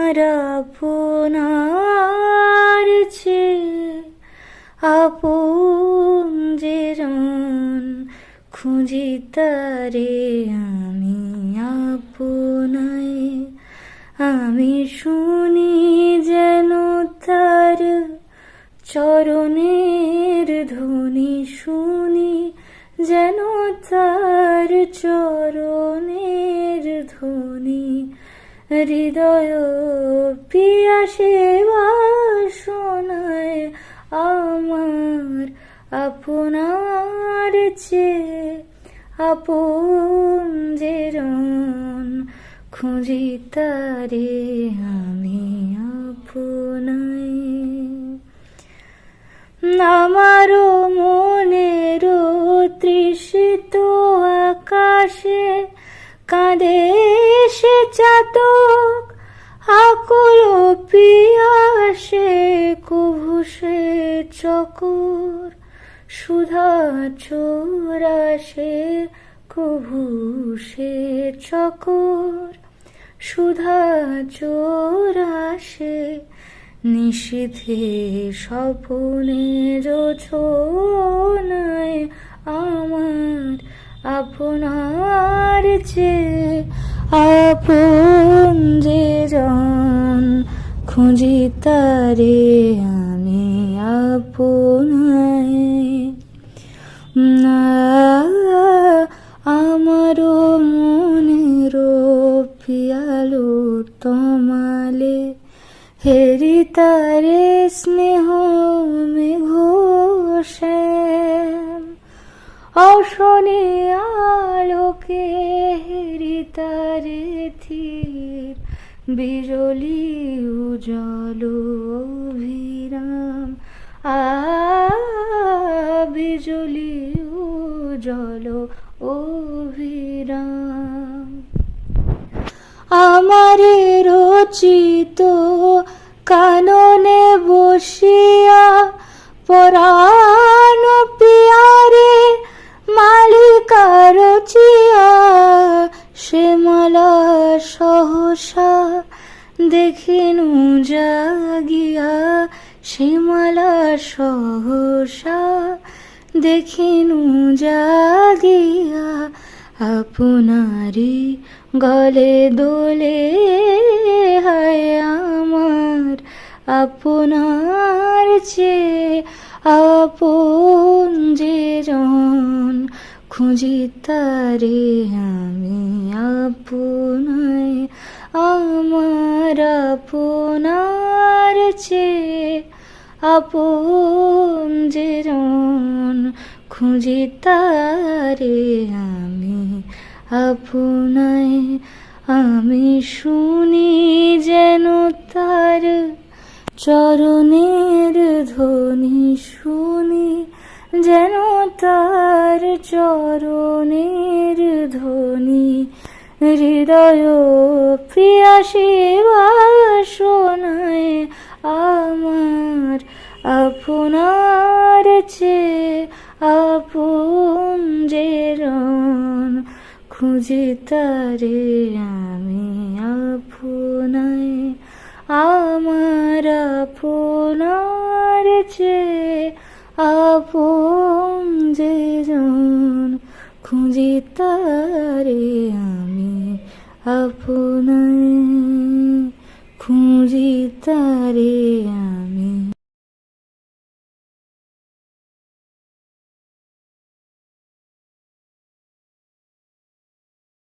আমার আপনার চেয়ে আপন যে জন, খুঁজি তারে আমি আপনায়। আমি শুনি যেন তার চরণের ধ্বনি, শুনি যেন তার চরণের ধ্বনি। হৃদয় পিয়াসে বাসনায় আমার আপনার চেয়ে আপন যে জন, খুঁজি তারে আমি আপনায়। আমারও মনেরও তৃষিত আকাশে কাঁদে সে চাতক, আকুল পিয়াসে কভু সে চকর। সুধা চোরাসে কভু সে চকর, সুধা চোরাসে নিশীথে স্বপ্নের ছোনায় আমার আপনার চেয়ে আপন যে জন, খুঁজি তারে আমি আপনায়। আমারও মনেরও পিয়ালো তমালে হেরি তারে স্নেহ মেঘ শ্যাম। অশনি আলোকে হেরি তারে থির, বিজলি উজ্জ্বল অভিরাম। বিজলি উজ্জ্বল অভিরাম। আমারে রচিত কাননে বসিয়া পরাণ পিয়ারে মালিকা রচিয়া, সে মালা সহসা দেখিনু জাগিয়া, সে মালা সহসা দেখিনু জাগিয়া। আপনারি গলে দোলে হায় আমার আপনার চেয়ে আপন যে জন, খুঁজি তারে আমি আপনায়। আমার আপনার চেয়ে আপন যে জন, খুঁজি তারে আমি আপনায়। আমি শুনি যেন তার চরণের ধ্বনি, শুনি যেন তার চরণের ধ্বনি। হৃদয় পিয়াসে বাসনায় আমার আপনার চেয়ে আপন যে জন, খুঁজি তারে আমি আপনায়। আমার আপনার চেয়ে আপন যে জন, খুঁজি তারে আমি আপনায়, খুঁজি তারে